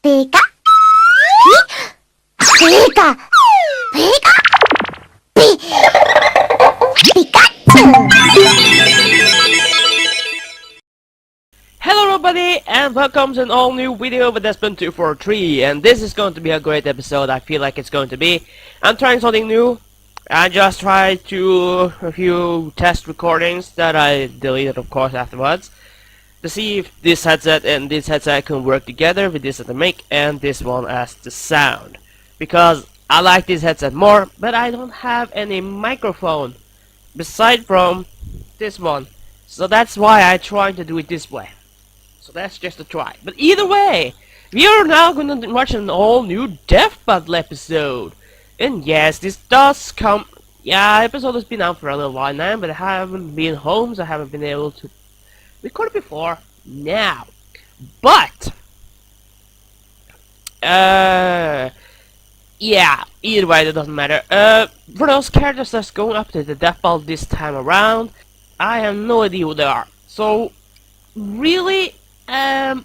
Pika. Pika. Pika. Pikachu. Hello everybody and welcome to an all new video with Espen 243, and this is going to be a great episode. I feel like it's going to be. I'm trying something new. I just tried to a few test recordings that I deleted of course afterwards to see if this headset and this headset can work together with this as the mic and this one as the sound, because I like this headset more, but I don't have any microphone beside from this one, so that's why I tried to do it this way. So that's just a try. But either way, we are now gonna watch an all new Death Battle episode. And yes, this does come. Yeah, episode has been out for a little while now, but I haven't been home, so I haven't been able to record it before now. But yeah, either way, it doesn't matter. For those characters that's going up to the Death Battle this time around, I have no idea who they are. So really, the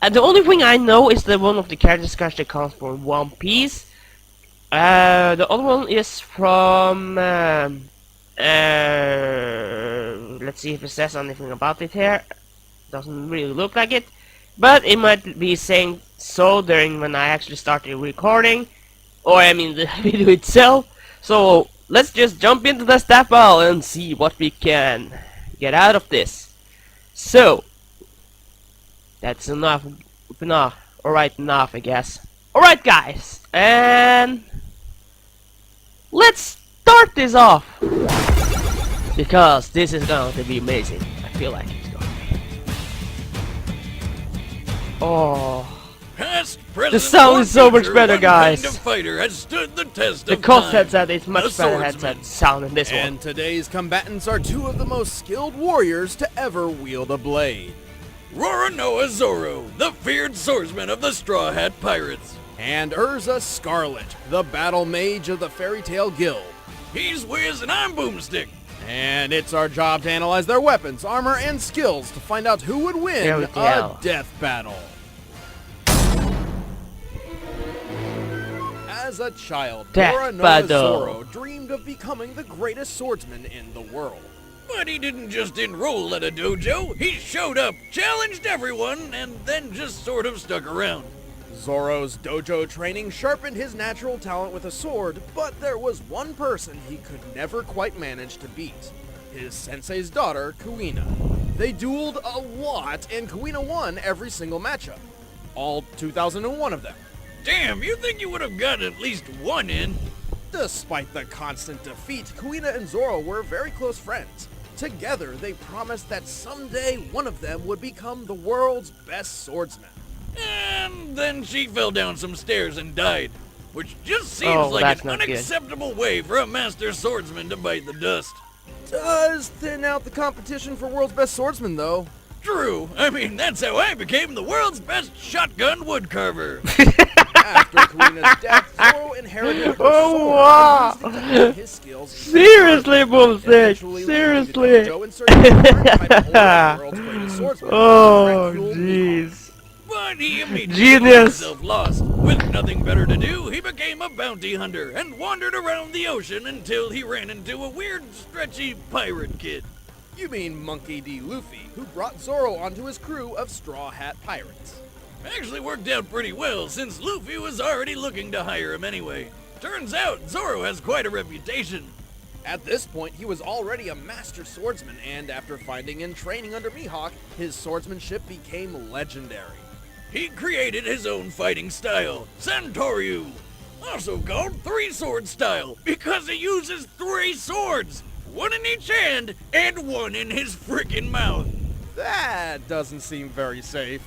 only thing I know is that one of the characters actually comes from One Piece. The other one is from let's see if it says anything about it here. Doesn't really look like it, but it might be saying so during when I actually started recording, or I mean the video itself. So let's just jump into the Death Battle and see what we can get out of this. So that's enough. Alright, enough, I guess. Alright, guys, and let's start this off, because this is going to be amazing. I feel like it's going to be. Oh, the sound is so much better, guys. The cost headset is much better headset sound than this one. And today's combatants are two of the most skilled warriors to ever wield a blade. Zoro, the feared swordsman of the Straw Hat Pirates. And Erza Scarlet, the battle mage of the Fairy Tail Guild. He's Wiz and I'm Boomstick. And it's our job to analyze their weapons, armor, and skills to find out who would win a death battle. As a child, Zoro dreamed of becoming the greatest swordsman in the world. But he didn't just enroll at a dojo, he showed up, challenged everyone, and then just sort of stuck around. Zoro's dojo training sharpened his natural talent with a sword, but there was one person he could never quite manage to beat. His sensei's daughter, Kuina. They dueled a lot, and Kuina won every single matchup. All 2,001 of them. Damn, you think you would have gotten at least one in? Despite the constant defeat, Kuina and Zoro were very close friends. Together, they promised that someday one of them would become the world's best swordsman. And then she fell down some stairs and died, which just seems like an unacceptable way for a master swordsman to bite the dust. Does thin out the competition for world's best swordsman, though. True. I mean, that's how I became the world's best shotgun woodcarver. After Kuina's death, Zoro inherited her his skills. Seriously, Boomstick. Seriously. Oh, jeez. But he immediately found himself lost. With nothing better to do, he became a bounty hunter and wandered around the ocean until he ran into a weird, stretchy pirate kid. You mean Monkey D. Luffy, who brought Zoro onto his crew of Straw Hat Pirates. Actually worked out pretty well, since Luffy was already looking to hire him anyway. Turns out, Zoro has quite a reputation. At this point, he was already a master swordsman, and after finding and training under Mihawk, his swordsmanship became legendary. He created his own fighting style, Santoryu, also called three-sword style, because he uses three swords, one in each hand and one in his frickin' mouth. That doesn't seem very safe.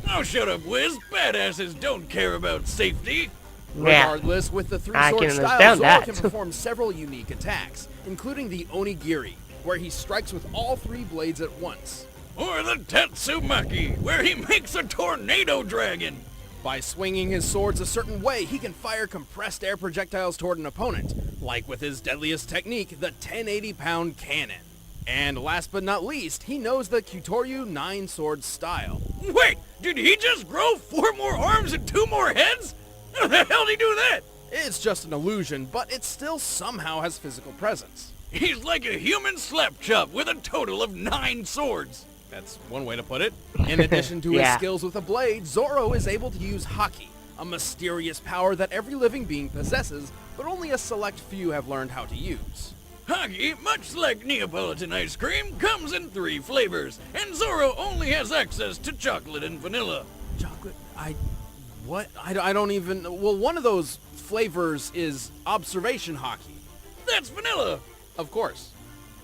Oh, shut up, Wiz. Badasses don't care about safety. Regardless, with the three-sword style, Zoro can perform several unique attacks, including the Onigiri, where he strikes with all three blades at once. Or the Tatsumaki, where he makes a tornado dragon. By swinging his swords a certain way, he can fire compressed air projectiles toward an opponent, like with his deadliest technique, the 1080-pound cannon. And last but not least, he knows the Kyutoryu 9-sword style. Wait! Did he just grow 4 more arms and 2 more heads? How the hell did he do that? It's just an illusion, but it still somehow has physical presence. He's like a human slap chop with a total of 9 swords. That's one way to put it. In addition to his Yeah. skills with a blade, Zoro is able to use Haki, a mysterious power that every living being possesses, but only a select few have learned how to use. Haki, much like Neapolitan ice cream, comes in 3 flavors, and Zoro only has access to chocolate and vanilla. Chocolate, what? I don't even, well, one of those flavors is observation Haki, That's vanilla. of course,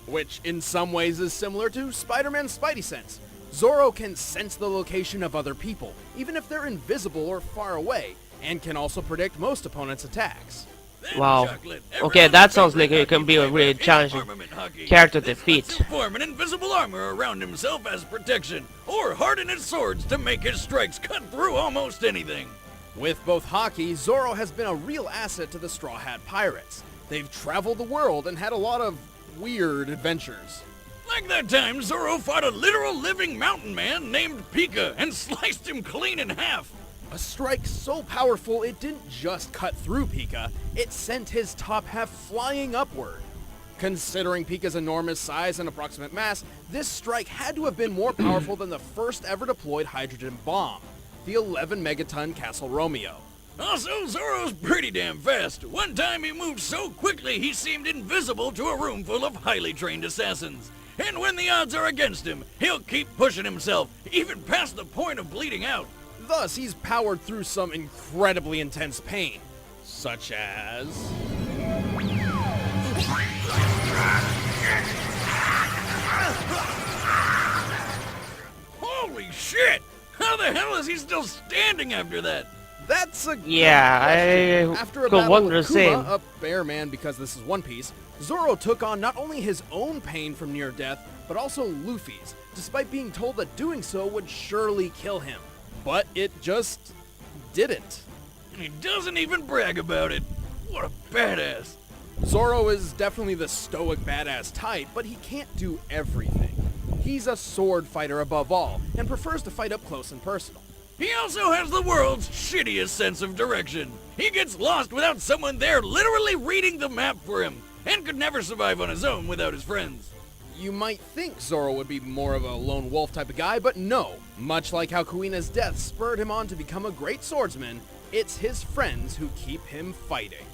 which in some ways is similar to Spider-Man's Spidey sense. Zoro can sense the location of other people, even if they're invisible or far away, and can also predict most opponents' attacks. Then Wow. chocolate. Okay, that sounds Everyone's like it can be a favorite really is challenging armament Haki. character to This defeat. lets him form an invisible armor around himself as protection, or harden his swords to make his strikes cut through almost anything. With both Haki, Zoro has been a real asset to the Straw Hat Pirates. They've traveled the world and had a lot of weird adventures. Like that time Zoro fought a literal living mountain man named Pika and sliced him clean in half. A strike so powerful it didn't just cut through Pika, it sent his top half flying upward. Considering Pika's enormous size and approximate mass, this strike had to have been more powerful than the first ever deployed hydrogen bomb, the 11 megaton Castle Romeo. Also, Zoro's pretty damn fast. One time he moved so quickly he seemed invisible to a room full of highly trained assassins. And when the odds are against him, he'll keep pushing himself, even past the point of bleeding out. Thus, he's powered through some incredibly intense pain, such as... Holy shit! How the hell is he still standing after that? That's a good Yeah, question. After a could battle wonder with the Kuma, same. a bear man because this is One Piece, Zoro took on not only his own pain from near death, but also Luffy's, despite being told that doing so would surely kill him. But it just didn't. And he doesn't even brag about it. What a badass. Zoro is definitely the stoic badass type, but he can't do everything. He's a sword fighter above all, and prefers to fight up close and personal. He also has the world's shittiest sense of direction. He gets lost without someone there literally reading the map for him, and could never survive on his own without his friends. You might think Zoro would be more of a lone wolf type of guy, but no. Much like how Kuina's death spurred him on to become a great swordsman, it's his friends who keep him fighting.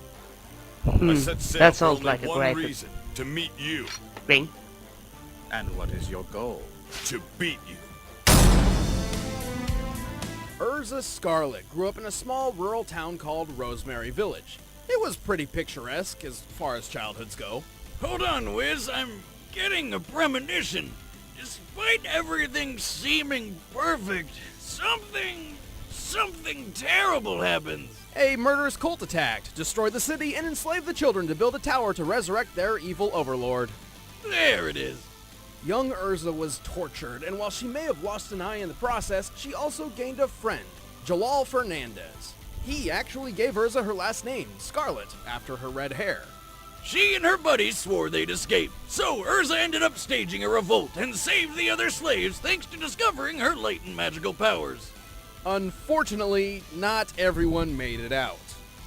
I set sail That for sounds only like a one great reason, to meet you. thing. And what is your goal? To beat you. Erza Scarlet grew up in a small rural town called Rosemary Village. It was pretty picturesque as far as childhoods go. Hold on, Wiz, I'm getting a premonition. Despite everything seeming perfect, something terrible happens. A murderous cult attacked, destroyed the city, and enslaved the children to build a tower to resurrect their evil overlord. There it is. Young Erza was tortured, and while she may have lost an eye in the process, she also gained a friend, Jalal Fernandez. He actually gave Erza her last name, Scarlet, after her red hair. She and her buddies swore they'd escape, so Erza ended up staging a revolt and saved the other slaves thanks to discovering her latent magical powers. Unfortunately, not everyone made it out.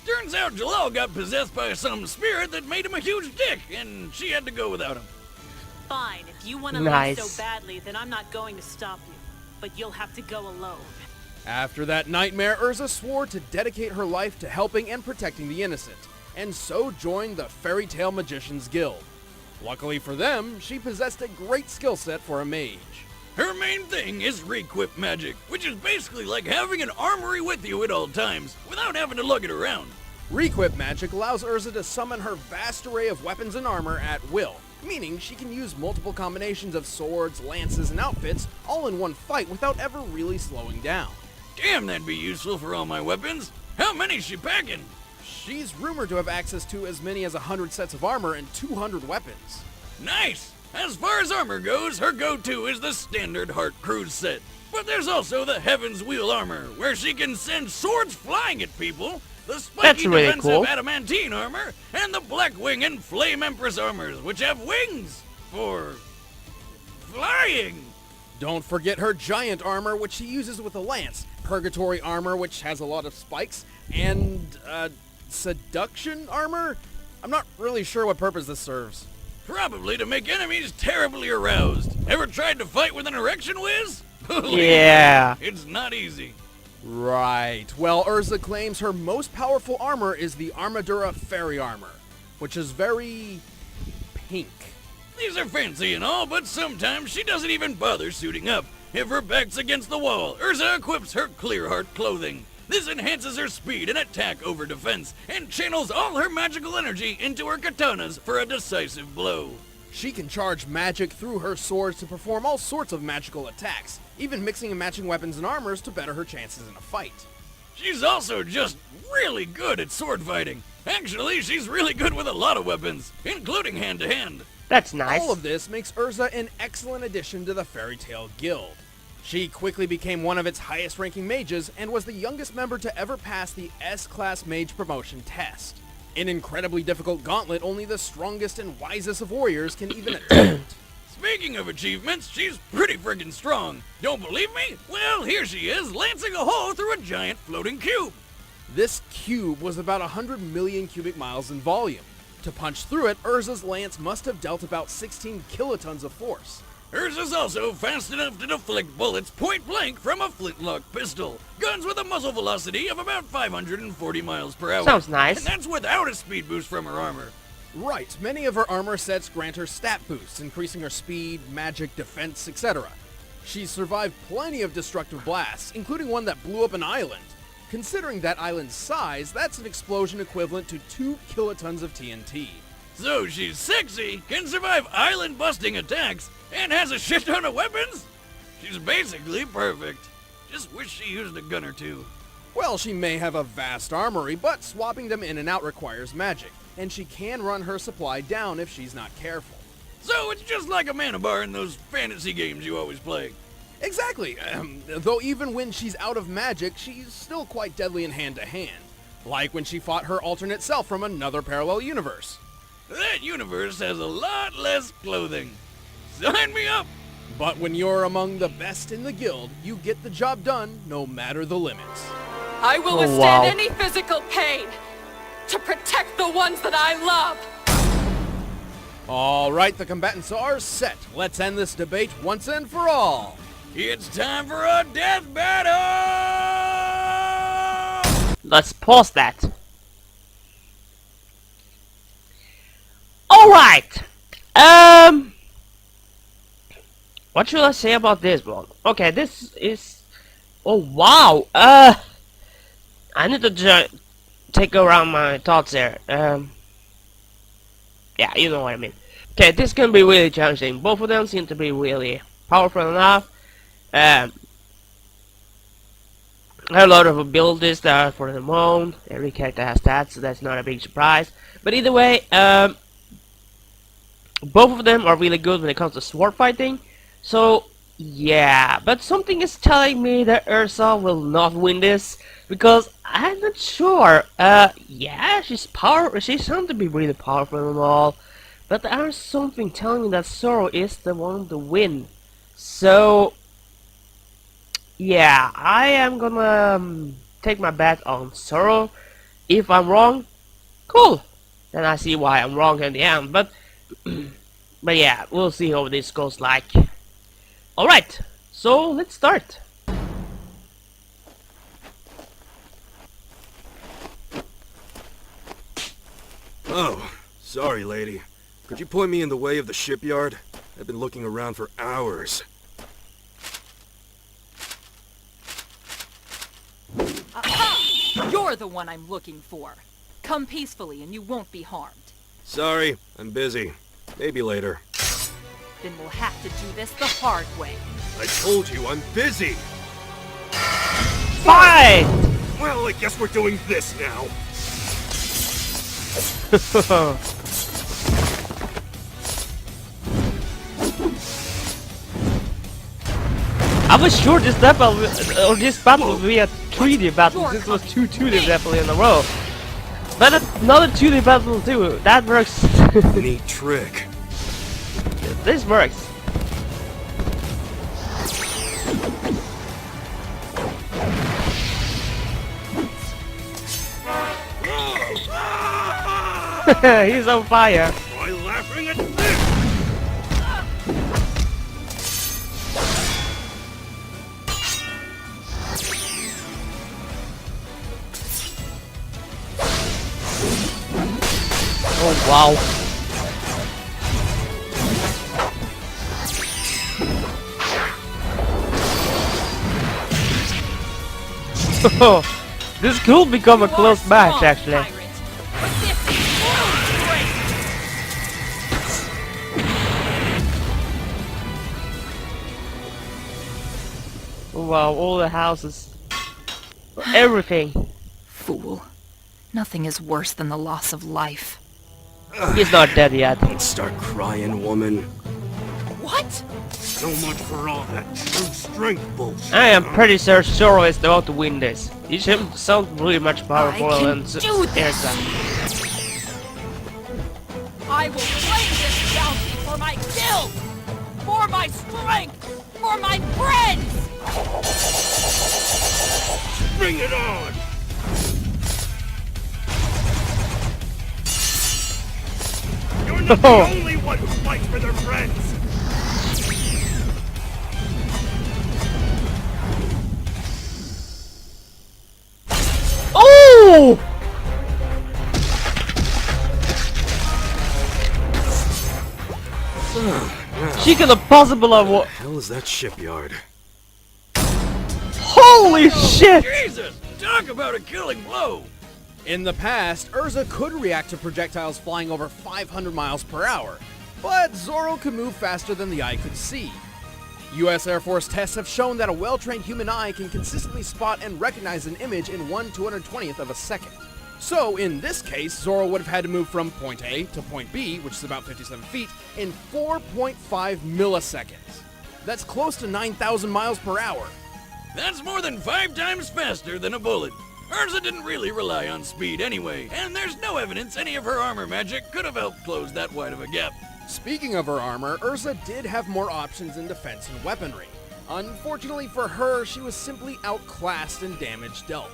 Turns out Jalal got possessed by some spirit that made him a huge dick, and she had to go without him. Fine, if you want to Nice. leave so badly, then I'm not going to stop you. But you'll have to go alone. After that nightmare, Erza swore to dedicate her life to helping and protecting the innocent, and so joined the Fairy Tale Magicians Guild. Luckily for them, she possessed a great skill set for a mage. Her main thing is requip magic, which is basically like having an armory with you at all times, without having to lug it around. Requip magic allows Erza to summon her vast array of weapons and armor at will, meaning she can use multiple combinations of swords, lances, and outfits all in one fight without ever really slowing down. Damn, that'd be useful for all my weapons. How many's she packing? She's rumored to have access to as many as 100 sets of armor and 200 weapons. Nice! As far as armor goes, her go-to is the standard Heart Cruise set. But there's also the Heaven's Wheel armor, where she can send swords flying at people, the That's spiky really defensive cool. adamantine armor, and the Black Wing and Flame Empress armors, which have wings for flying. Don't forget her giant armor, which she uses with a lance, purgatory armor, which has a lot of spikes, and, seduction armor? I'm not really sure what purpose this serves. Probably to make enemies terribly aroused. Ever tried to fight with an erection whiz? Yeah. It's not easy. Right. Well, Erza claims her most powerful armor is the Armadura Fairy Armor, which is very pink. These are fancy and all, but sometimes she doesn't even bother suiting up. If her back's against the wall, Erza equips her Clear Heart clothing. This enhances her speed and attack over defense, and channels all her magical energy into her katanas for a decisive blow. She can charge magic through her swords to perform all sorts of magical attacks, even mixing and matching weapons and armors to better her chances in a fight. She's also just really good at sword fighting. Actually, she's really good with a lot of weapons, including hand-to-hand. That's nice. All of this makes Erza an excellent addition to the Fairy Tail Guild. She quickly became one of its highest-ranking mages and was the youngest member to ever pass the S-Class Mage promotion test. An incredibly difficult gauntlet only the strongest and wisest of warriors can even attempt. Speaking of achievements, she's pretty friggin' strong. Don't believe me? Well, here she is, lancing a hole through a giant floating cube. This cube was about 100 million cubic miles in volume. To punch through it, Erza's lance must have dealt about 16 kilotons of force. Erza's also fast enough to deflect bullets point blank from a flintlock pistol. Guns with a muzzle velocity of about 540 miles per hour. Sounds nice. And that's without a speed boost from her armor. Right, many of her armor sets grant her stat boosts, increasing her speed, magic, defense, etc. She's survived plenty of destructive blasts, including one that blew up an island. Considering that island's size, that's an explosion equivalent to 2 kilotons of TNT. So she's sexy, can survive island-busting attacks, and has a shit ton of weapons? She's basically perfect. Just wish she used a gun or two. Well, she may have a vast armory, but swapping them in and out requires magic, and she can run her supply down if she's not careful. So it's just like a mana bar in those fantasy games you always play. Exactly, though even when she's out of magic, she's still quite deadly in hand-to-hand. Like when she fought her alternate self from another parallel universe. That universe has a lot less clothing. Sign me up! But when you're among the best in the guild, you get the job done no matter the limits. I will Oh, withstand wow. any physical pain to protect the ones that I love. Alright, the combatants are set. Let's end this debate once and for all. It's time for a death battle! Let's pause that. Alright! What should I say about this one? Okay, this is... Oh, wow! I need to take around my thoughts there. Yeah, you know what I mean. Okay, this can be really challenging. Both of them seem to be really powerful enough. A lot of abilities that are for their own. Every character has that, so that's not a big surprise. But either way, both of them are really good when it comes to sword fighting. So, yeah. But something is telling me that Erza will not win this. Because I'm not sure. Yeah, she's sounds to be really powerful and all. But there's something telling me that Zoro is the one to win. So, yeah, I am gonna take my bet on Zoro. If I'm wrong, cool. Then I see why I'm wrong in the end. But yeah, we'll see how this goes like. Alright, so let's start. Oh, sorry, lady. Could you point me in the way of the shipyard? I've been looking around for hours. Aha! You're the one I'm looking for. Come peacefully and you won't be harmed. Sorry, I'm busy. Maybe later. Then we'll have to do this the hard way. I told you I'm busy! Fight! Well, I guess we're doing this now. I was sure this battle would be a 3D battle. This was two 2D battles in a row. But another 2D battle too. That works. Neat trick. This works. He's on fire. Try laughing at this! Oh wow. This could become a close match, actually. Wow, all the houses, everything. Fool. Nothing is worse than the loss of life. He's not dead yet. Don't start crying, woman. What? So much for all that true strength bullshit. I am pretty sure Zoro is about to win this. He should sound really much powerful I can than do this. Erza. I will claim this bounty for my guild! For my strength! For my friends! Bring it on! You're not the only one who fights for their friends! Oh! She could have possible have what? Hell is that shipyard? Holy shit! Jesus! Talk about a killing blow! In the past, Erza could react to projectiles flying over 500 miles per hour, but Zoro could move faster than the eye could see. US Air Force tests have shown that a well-trained human eye can consistently spot and recognize an image in 1/220th of a second. So, in this case, Zoro would have had to move from point A to point B, which is about 57 feet, in 4.5 milliseconds. That's close to 9,000 miles per hour. That's more than 5 times faster than a bullet. Erza didn't really rely on speed anyway, and there's no evidence any of her armor magic could have helped close that wide of a gap. Speaking of her armor, Erza did have more options in defense and weaponry. Unfortunately for her, she was simply outclassed in damage dealt.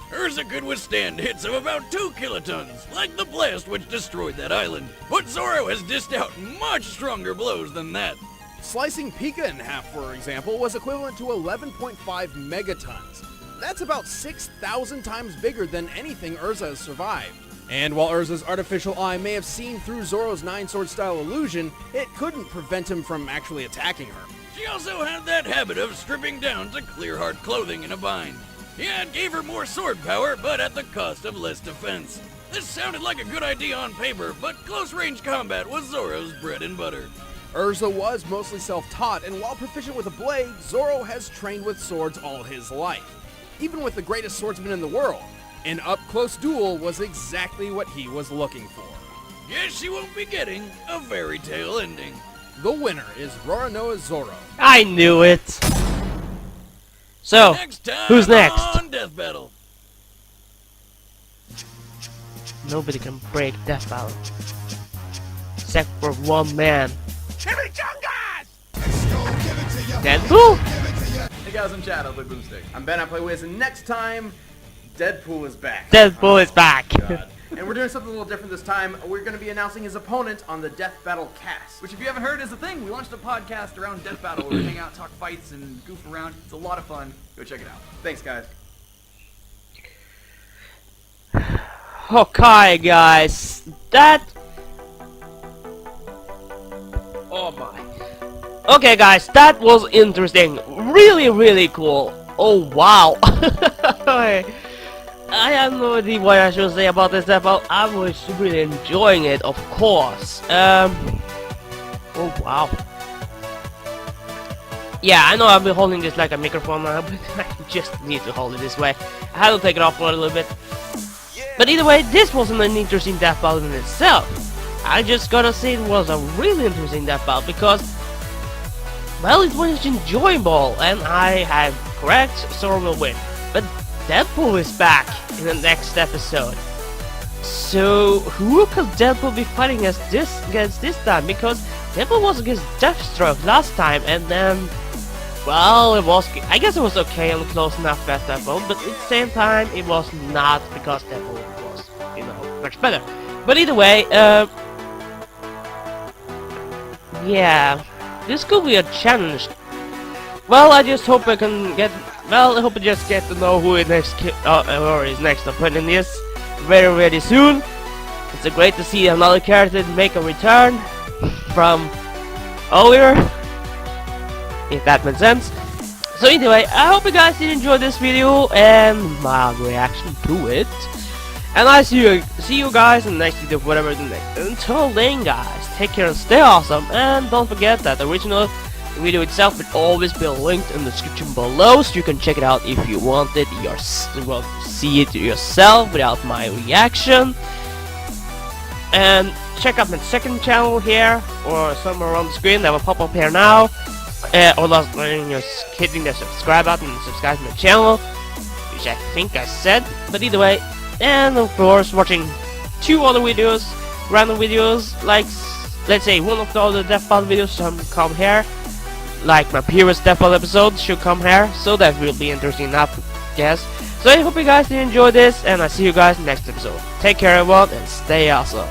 Erza could withstand hits of about 2 kilotons, like the blast which destroyed that island. But Zoro has dished out much stronger blows than that. Slicing Pika in half, for example, was equivalent to 11.5 megatons. That's about 6,000 times bigger than anything Erza has survived. And while Erza's artificial eye may have seen through Zoro's 9-sword style illusion, it couldn't prevent him from actually attacking her. She also had that habit of stripping down to clear hard clothing in a bind. Yeah, it gave her more sword power, but at the cost of less defense. This sounded like a good idea on paper, but close-range combat was Zoro's bread and butter. Erza was mostly self-taught, and while proficient with a blade, Zoro has trained with swords all his life. Even with the greatest swordsman in the world, an up-close duel was exactly what he was looking for. Yes, she won't be getting a fairy tale ending. The winner is Roronoa Zoro. I knew it. So, Next time who's next? on Death Battle. Nobody can break Death Battle. Except for one man. Deadpool? Hey guys, I'm Chad, I play Boomstick. I'm Ben, I play Wiz, and next time, Deadpool is back. Deadpool is back. God. And we're doing something a little different this time. We're going to be announcing his opponent on the Death Battle cast. Which, if you haven't heard, is a thing. We launched a podcast around Death Battle where we hang out, talk fights, and goof around. It's a lot of fun. Go check it out. Thanks, guys. Okay, guys. That... Oh my. Okay, guys, that was interesting. Really, really cool. Oh, wow. I have no idea what I should say about this episode. I was really enjoying it, of course. Oh, wow. Yeah, I know I've been holding this like a microphone now, but I just need to hold it this way. I had to take it off for a little bit. But either way, this wasn't an interesting death battle in itself. I just gotta say it was a really interesting death battle because, well, it was enjoyable, and I have correct, Zoro will win. But Deadpool is back in the next episode. So who could Deadpool be fighting against this time? Because Deadpool was against Deathstroke last time, and then, well, I guess it was okay and close enough at that point, but at the same time it was not, because Deadpool was, you know, much better. But either way, yeah, this could be a challenge. Well, I just hope I can get. Well, I hope I just get to know who is next or his next opponent is very soon. It's great to see another character make a return from earlier, if that makes sense. So anyway, I hope you guys did enjoy this video and my reaction to it. And I see you guys in the next video, whatever the next. Until then, guys, take care and stay awesome. And don't forget that the original video itself will always be linked in the description below, so you can check it out if you want it see it yourself without my reaction. And check out my second channel here, or somewhere on the screen that will pop up here now. Or just hitting the subscribe button and subscribe to my channel, which I think I said. But either way, and of course watching 2 other videos, random videos, like let's say one of the other Death Battle videos should come here, like my previous Death Battle episode should come here, so that will be interesting enough, guess. So I hope you guys did enjoy this, and I'll see you guys next episode. Take care everyone, and stay awesome.